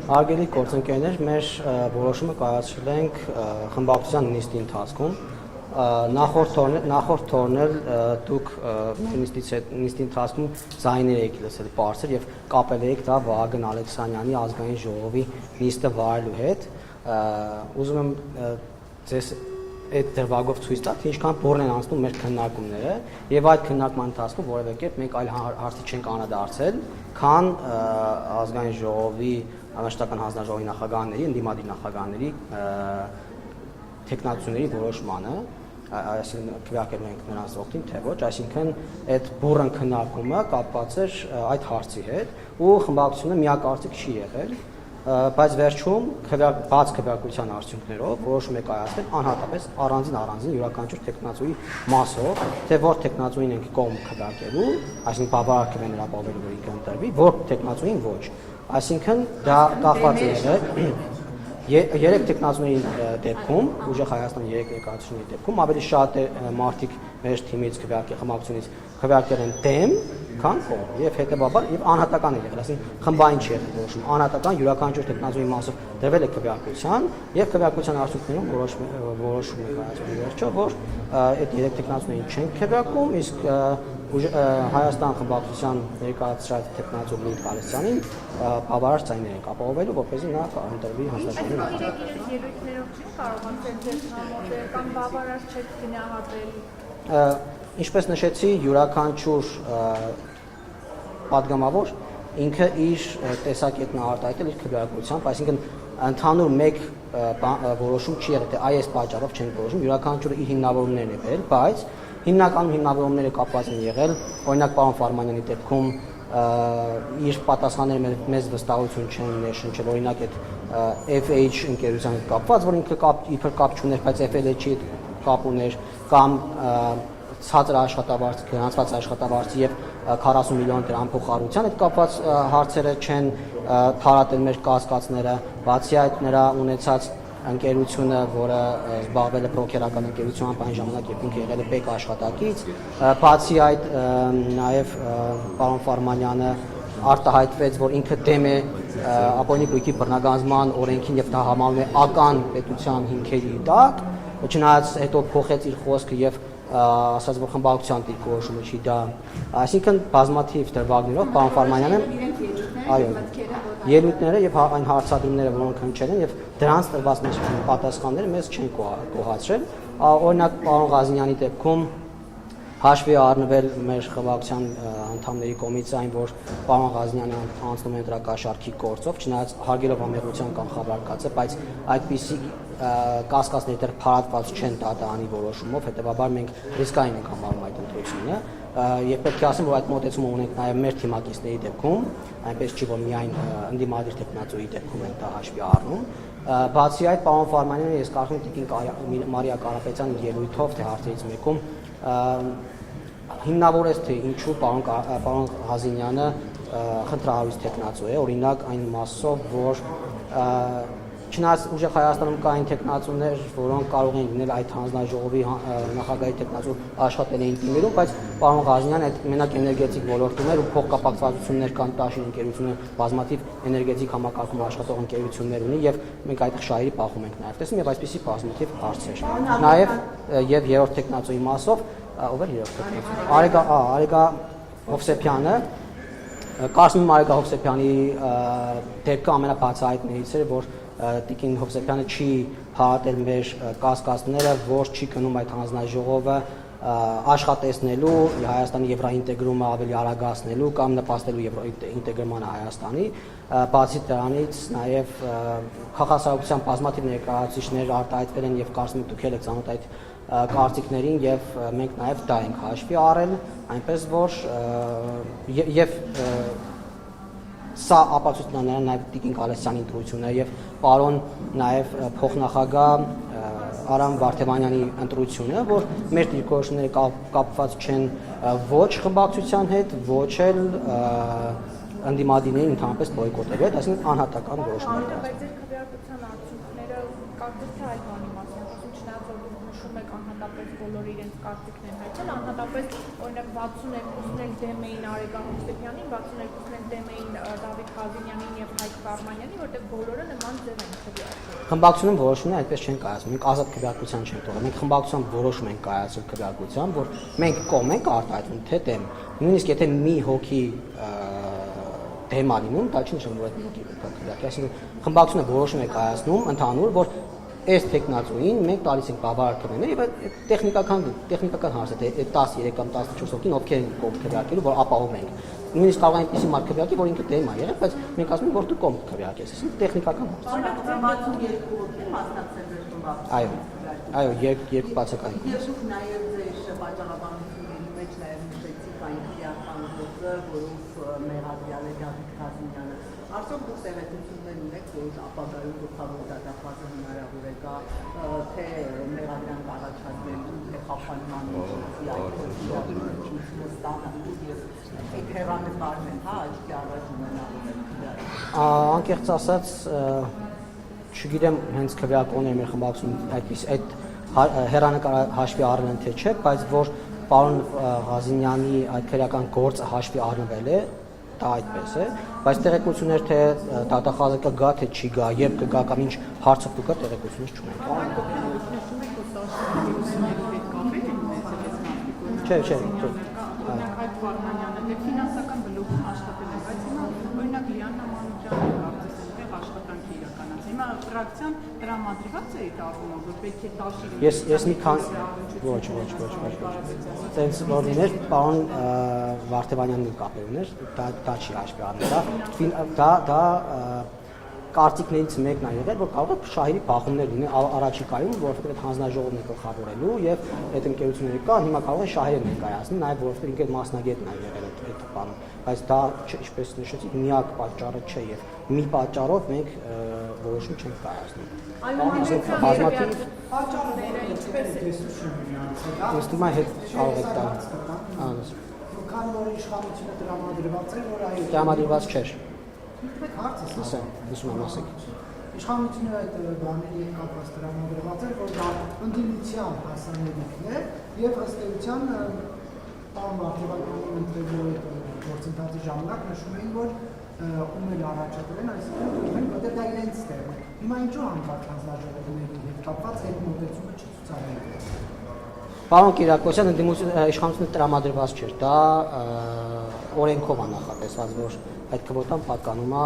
Հարգելի գործընկերներ, մեր որոշումը կայացրել ենք խմբակցության նիստի ընթացքում։ Նախորդ օրն դուք նիստի ընթացքում ձայներ եք լսել բարձր եւ կապել եք դա Վահագն Ալեքսանյանի ազգային ժողովի նիստը վարելու հետ։ Ուզում եմ ձեզ այդ դրվագով ցույց տալ, թե ինչքան բուրն են անցնում մեր քննարկումները եւ այդ քննարկման ընթացքում որևէ կերպ մենք այլ հարցի չենք անդրադարձել, քան ազգային ժողովի անվտանգության հանձնաժողովի նախագահների, ընդդիմադիր նախագահների տեխնացուների որոշմանը, այսինքն քվեարկելու ենք նրանց օգտին, թե ոչ, այսինքն այդ բուրըն քննարկումը կապված էր այդ հարցի հետ ու խմբակցությունը միակարծիք չի եղել, բայց վերջում բաց քվեարկության արդյունքներով որոշում է կայացվել անհատապես առանձին յուրաքանչյուր տեխնացուի մասով, թե որ տեխնացուին ենք կողմ քվեարկելու, այսինքն բավարար քվեն ապահովելու որ ինքը ընտրվի, որ տեխնացուին ոչ, այսինքն դա կախված է եղել երեք տեխնացուների դեպքում, ուժեղ Հայաստանի երեք ներկայացուցիչների դեպքում ավելի շատ մարդիկ մեր թիմից խմբակցությունից քվեարկել են դեմ, քան կողմ եւ հետեւաբար եւ անհատական է եղել, այսինքն խմբային չի եղել որոշում, անհատական յուրաքանչյուր տեխնացուի մասով դրվել է քվեարկության եւ քվեարկության արդյունքներում որոշում է կայացվել վերջո, որ այդ երեք տեխնացուներին չեն քվեարկում, իսկ Հայաստան խմբակցության ներկայացրած տեխնացու Լիլիթ Ղալստյանին բավարար ձայներ են ապահովելու, որպեսզի նա ընտրվի հանձնաժողովի նախագահ։ Ելույթներով չի կարողացել ձեզ համոզել կամ բավարար չեք գնահատել։ Ինչպես նշեցի, յուրաքանչյուր падգամավոր ինքը իր տեսակետն արտահայտել իր քվեարկությամբ, այսինքն ընդհանուր մեկ որոշում չի եղել, թե այս պատճառով չեն որոշում, յուրաքանչյուրը իր հիմնավորումներն է բերել, բայց հիմնականում հիմնավորումները կապված են եղել, օրինակ պարոն Ֆարմանյանի դեպքում իր պատասխանները մեզ վստահություն չեն ներշնչել, օրինակ այդ FH ընկերության հետ կապված, որ ինքը իբր կապ չուներ, բայց FLH-ի հետ կապ ուներ, կամ ցածր աշխատավարձ, գրանցված աշխատավարձի եւ 40 միլիոն դրամ փոխառության հետ կապված հարցերը չեն թարատել մեր կասկածները, բացի այդ նրա ունեցած ընկերությունը, որը զբաղվել է բրոկերական ընկերությամբ այն ժամանակ, երբ ինքը եղել է բեկ աշխատակից, բացի այդ նաև պարոն Ֆարմանյանը արտահայտվեց, որ ինքը դեմ է ապօրինի գույքի բռնագանձման օրենքին եւ դա համարում է ական պետության հիմքերի տակ, չնայած հետո փոխեց իր խոսքը եւ ասաց, որ խմբակցության դիրքորոշումը չի դա, այսինքն բազմաթիվ դրվագներով պարոն Ֆարմանյանը այո, ելույթները եւ այն հարցադրումները, որոնք հնչել են եւ դրանց տրված մեր պատասխանները մեզ չեն գոհացրել, օրինակ պարոն Ղազինյանի դեպքում հաշվի առնվել մեր խմբակցության անդամների կողմից այն, որ պարոն Ղազինյանը անցնում է ընտրակաշառքի գործով, չնայած հարգելով ամերիկյան կանխավարկածը, բայց այդպիսի կասկածներ դեռ փարատված չեն դատարանի որոշումով, հետեւաբար մենք ռիսկային ենք համարում այդ ընտրությունը եւ պետք է ասեմ, որ այդ մոտեցումը ունենք նաեւ մեր թիմակիցների դեպքում, այնպես չի, որ միայն ընդդիմադիր տեխնացուի դեպքում ենք դա հաշվի առնում։ Բացի այդ, պարոն Ֆարմանյանը ես կարծում եմ տիկին Մարիա Կարապետյանի ելույթով թե հարցերից մեկում հիմնավորեց, թե ինչու պարոն Ղազինյանը խնդրահարույց տեխնացու է, օրինակ այն մասով, որ չնայած ուժեղ Հայաստանում կային տեխնացուներ, որոնք կարող էին լինել այդ հանձնաժողովի նախագահի տեխնացու աշխատել էին թիմերում, բայց պարոն Ղազինյանը այդ մենակ էներգետիկ ոլորտում էր ու փոխկապակցություններ կան Տաշին ընկերությունը բազմաթիվ էներգետիկ համակարգում աշխատող ընկերություններ ունի եւ մենք այդտեղ շահերի պահում ենք նաեւ տեսնում եւ այսպիսի բազմաթիվ հարցեր։ Նաեւ եւ երրորդ տեխնացուի մասով ով էր երրորդ տեխնացու։ Արեգա Հովսեփյանը Կարծում եմ Արեգա Հովսեփյանի դեպքը ամենաբացահայտներից էր, որ տիկին Հովսեփյանը չի հավատել մեր կասկածները, որ չի գնում այդ հանձնաժողովը աշխատեցնելու Հայաստանի եվրոինտեգրումը ավելի արագացնելու կամ նպաստելու եվրոինտեգրմանը Հայաստանի, բացի դրանից նաև քաղաքացիության բազմաթիվ ներկայացուցիչներ արտահայտվել են եւ կարծում եմ դուք եք ծանոթ այդ կարծիքներին եւ մենք նաև դա ենք հաշվի առել, այնպես որ եւ սա ապացույցն է նաև տիկին Ղալստյանի ընտրությունը եւ պարոն նաև փոխնախագահ Արամ Վարդևանյանի ընտրությունը, որ մեր դիրքորոշումները կապված չեն ոչ խմբակցության հետ, ոչ էլ ընդդիմադիրների ընդհանրապես բոյկոտելու հետ, այսինքն անհատական որոշումներ կան։ Բայց ձեր քվեարկության արդյունքները կարծես թե այլ բանի մասին, չնայած որ որոշում եք անհատապես բոլորը իրենց կարծիքն են հայտնել, անհատապես օրինակ 62-ն էլ դեմ էին Արեգան Հովսեփյանին, 62-ն էլ դեմ էին Դավիթ Խազինյանին եւ Հայկ Կարմանյանին, որտեղ բոլորը նման ձև են քվեարկել։ Խմբակցությունում որոշումները այդպես չեն կայացնում։ Մենք ազատ քվեարկության չենք թողել։ Մենք խմբակցությամբ որոշում ենք կայացրել քվեարկությամբ, որ մենք կողմ ենք արտահայտվում, թե դեմ։ Նույնիսկ եթե մի հոգի դեմ ա լինում, դա չի նշանակում, որ այդ մի հոգի պետք է քվեարկի։ Այսինքն խմբակցությունը որոշում է կայացնում ընդհանուր, որ այս տեխնացուին մենք տալիս ենք բավարար քվեներ եւ տեխնիկական հարց է, թե 13 կամ 14 հոգին ովքեր են կողմ քվեարկելու, որ ապահովում ենք։ Նույնիսկ կարող է այնպեսի մարդ քվեարկի, որ ինքը դեմ է եղել, բայց մենք ասում ենք, որ դու կողմ քվեարկես, այսինքն տեխնիկական հարց։ Օրինակ 62 հոգի մասնակցել էր խմբակցությանը։ Այո, երկու բացակայ։ Եվ դուք նաև ձեր պատճառաբանությունների մեջ նաև նշեցիք այն քրեական գործը, որով մեղադրյալ է Դավիթ Խազինյանը։ Արդյոք դուք տեղեկություններ ունեք, որ ապագայում գլխավոր դատախազը հնարավոր է գա, թե մեղադրանք առաջադրելու, թե խափանման միջոցի ստանալու եւ այդ հեռանկարն են, հա, աչքի առաջ ունենալու։ Անկեղծ ասած, չգիտեմ հենց քվեարկողները մեր խմբակցությունում այդպես այդ հեռանկարը հաշվի առնել են թե չէ, բայց որ պարոն Ղազինյանի այդ քրեական գործը հաշվի առնվել է, դա այդպես է, բայց տեղեկություններ թե դատախազը կգա թե չի գա, երբ կգա կամ ինչ հարցով կգա, տեղեկություններ չունենք։ Չէ։ Այդ Վարմանյանը դե ֆինանսական բլոկում աշխատել է, բայց հիմա օրինակ Լիաննա Մանուկյանը կարծես այնտեղ աշխատանքի իրականացրել։ Հիմա ֆրակցիան տրամադրված է այդ առումով, որ պետք է տաշի։ Ես մի քան ոչ։ Տենց որ լիներ, պարոն Վարդևանյանի կապեր ուներ, դա չի հաշվի առնել։ Դա կարծիքներից մեկն է եղել, որ կարող է շահերի բախումներ լինել առաջիկայում, որովհետև այդ հանձնաժողովն է գլխավորելու եւ այդ ընկերությունները կան, հիմա կարող են շահեր ներկայացնել, նաեւ որովհետև ինքը մասնագետն է եղել այդ բանում, բայց դա ինչպես նշեցի, միակ պատճառը չէ եւ մի պատճառով մենք որոշում չենք կայացնում։ Բազմաթիվ պատճառները ինչպես է Ոստիմա հետ կարող եք տալ։ Քան որ իշխանությունը տրամադրված է, որ այո Տրամադրված չէր։ հարցը Լսում եմ, ասեք։ Իշխանությունը այդ բաների հետ կապված տրամադրված է, որ դա ընդդիմության հասանելիքն է եւ ըստ էության պարոն Վարդևանյանի ընտրելու գործընթացի ժամանակ նշում էին, որ ում էլ առաջադրեն, այսինքն որտեղ դա իրենց տեղն է։ Հիմա ինչու հանկարծ հանձնաժողովների հետ կապված այդ մոտեցումը չցուցաբերել։ Պարոն Կիրակոսյան, իշխանությունը տրամադրված չէր, դա օրենքով է նախատեսված, որ այդ քվոտան պատկանում է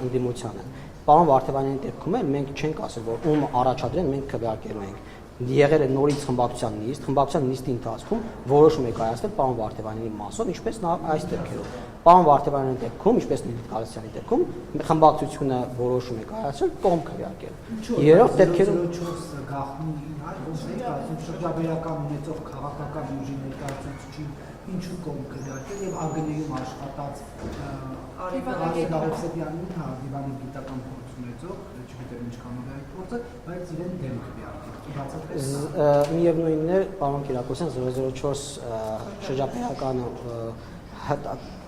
ընդդիմությանը։ Պարոն Վարդևանյանի դեպքում էլ մենք չենք ասել, որ ում առաջադրեն, մենք քվեարկելու ենք։ Եղել է նորից խմբակցության նիստի ընթացքում որոշում է կայացվել պարոն Վարդևանյանի մասով, ինչպես այս դեպքերով։ Պարոն Վարդևանյանի դեպքում, ինչպես Լիլիթ Գալստյանի դեպքում, խմբակցությունը որոշում է կայացել կողմ քվեարկել։ Երրորդ դեպքերում 4 գաղտնի շրջաբերական ունեցող քաղաքական ուժի ներկայացուցիչի ինչու կողմ քվեարկել եւ ԱԳՆ-ում աշխատած Արեգ Հովսեփյանին, հա, դիվանի գիտական փորձ ունեցող, չգիտեմ ինչքանով է այդ փորձը, բայց իրեն դեմ քվեարկել։ Միևնույնն է, պարոն Կիրակոսյան 004 շրջաբերական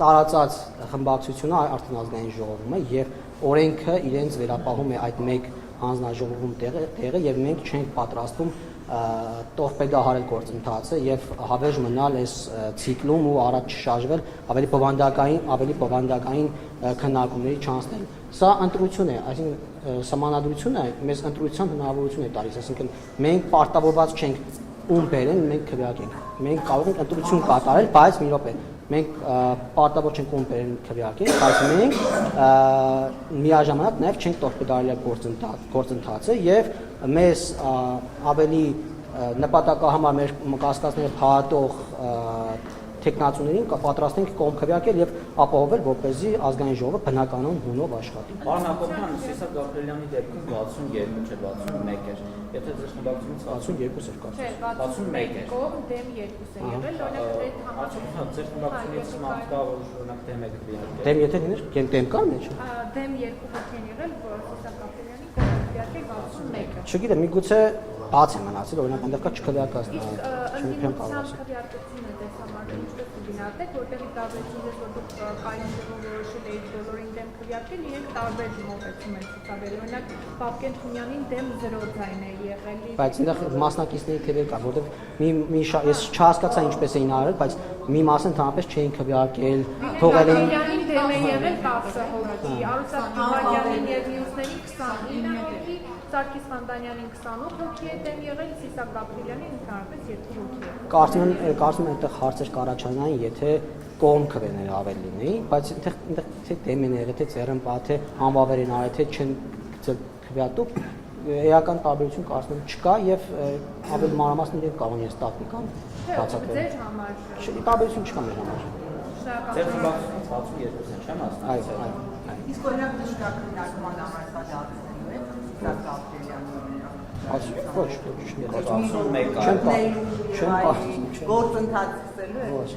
տարածած խմբակցությունը արդեն ազգային ժողովում է եւ օրենքը իրենց վերապահում է այդ մեկ հանձնաժողովում տեղը եւ մենք չենք պատրաստվում տորպեդահարել գործընթացը եւ հավերժ մնալ այս ցիկլում ու առաջ շարժվել ավելի բովանդակային քննարկումների չանցնել։ Սա ընտրություն է, այսինքն սահմանադրությունը մեզ ընտրության հնարավորություն է տալիս, այսինքն մենք պարտավորված չենք ում բերեն, մենք քվեարկենք։ Մենք կարող ենք ընտրություն կատարել, բայց մի րոպե մենք պարտավոր չենք ում բերեն քվեարկենք, բայց մենք միաժամանակ նաև չենք տորպեդարել գործընթացը եւ մեզ ավելի նպատակահամար մեր կասկածները փաթող տեխնացուներին պատրաստենք կողմ քվեարկել եւ ապահովել, որպեսզի ազգային ժողովը բնականon հունով աշխատի։ Պարոն Հակոբյան, Սիսա Գաբրելյանի դեպքում 62 չէ, 61 էր։ Եթե ձեր խմբակցությունից 62 էր կա։ Չէ, 61 էր։ կողմ դեմ 2 է եղել, օրինակ այդ Արդյոք ձեր խմբակցությունից մարդ կա, որ օրինակ դեմ է քվեարկել։ Դեմ եթե լիներ, դեմ կա մեջ։ դեմ 2 հոգի են եղել, որ Սիսա Գաբրելյանի կողմ քվեարկել 61-ը։ Չգիտեմ, միգուցե բաց է մնացել, օրինակ այնտեղ կա չքվեարկած։ Ընդդիմության քվեարկությունը տեսամարտ ինչպես կգնա գնահատեք, որտեղի տարբերություն ես որ դուք կայունով որոշել եք բոլորին դեմ քվեարկել, իրենք տարբեր մոտեցում են ցուցաբերել։ Օրինակ Պապկեն Թունյանին դեմ 0 ձայն է եղել։ Բայց այնտեղ մասնակիցների թվեր կա, որտեղ ես չհասկացա ինչպես էին արել, բայց մի մասը ընդհանրապես չէին քվեարկել, թողել էին Թունյանին դեմ է եղել 10 հոգի, Արուսակ Իվանյանին եւ մյուսներին 29 հոգի, Սարգիս Խանդանյանին 28 հոգի է դեմ եղել, Սիսակ Գաբրիելյանին ընդհանրապես 2 հոգի է։ Կարծում եմ այդտեղ հարցեր կառաջանային, եթե կողմ քվեներ ավել լինեին, բայց այնտեղ թե դեմ են եղել, թե ձեռնպահ, թե անվավեր են արել, թե չեն գցել քվեատուկ, էական տարբերություն կարծում եմ չկա եւ ավելի մանրամասն իրենք կարող են տակտիկան բացատրել։ Ձեր համար Տարբերություն չկա մեր համար։ Ձեր խմբակցությունից 62-ն չեմ ասում։ Այո։ Իսկ օրինակ դժկար քննարկման համար սա դարձնելու է Սիսակ Գաբրիելյանը։ Ոչ, Չեմ գործընթաց սկսելու է։ ոչ։